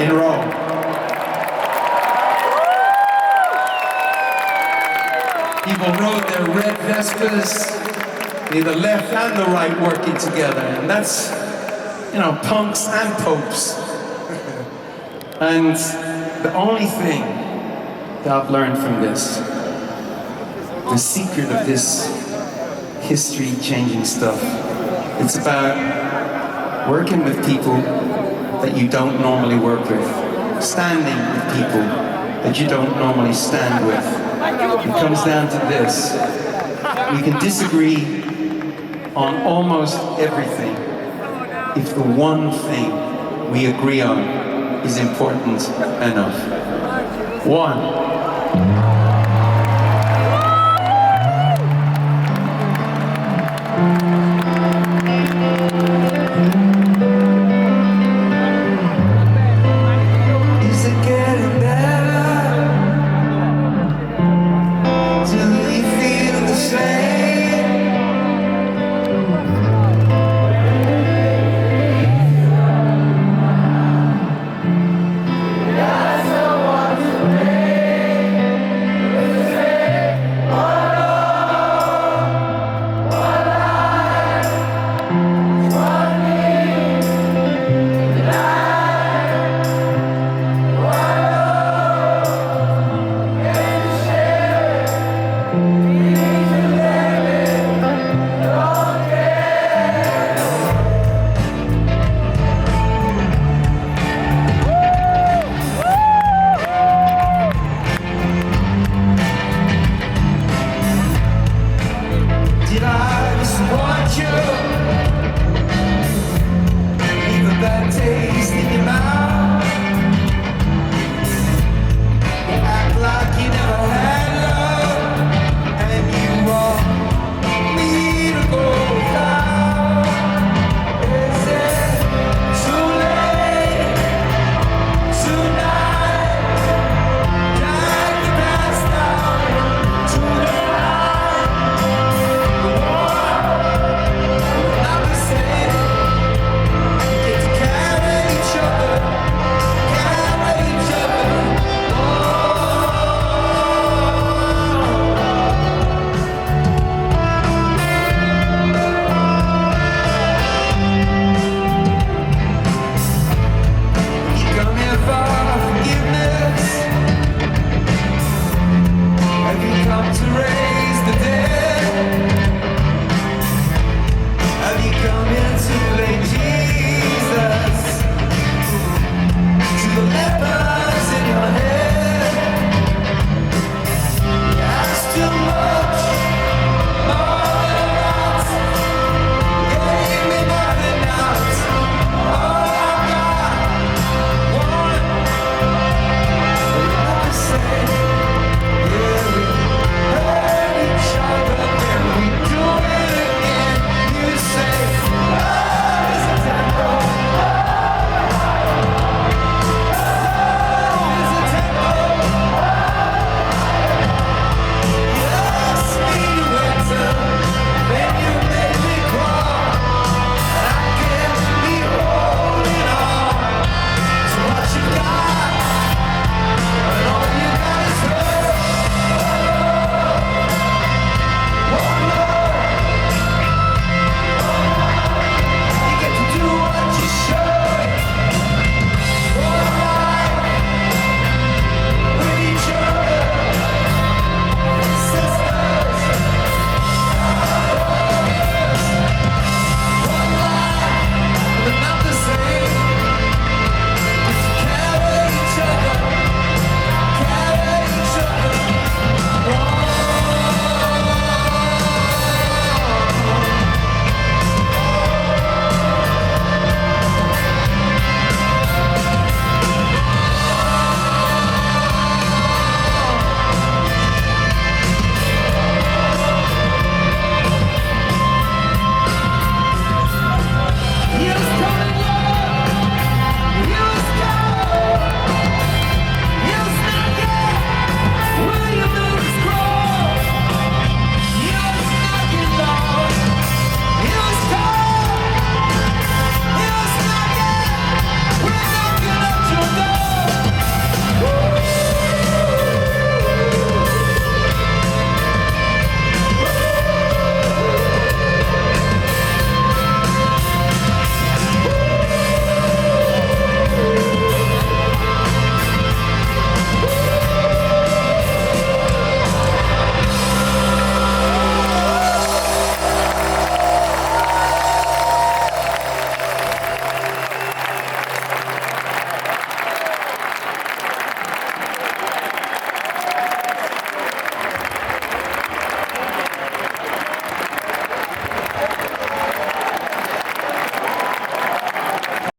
in Rome. People rode their red Vespas, the left and the right working together, and that's, you know, punks and popes. And the only thing that I've learned from this, the secret of this history-changing stuff, it's it working with people that you don't normally work with, standing with people that you don't normally stand with. It comes down to this. We can disagree on almost everything if the one thing we agree on is important enough. One,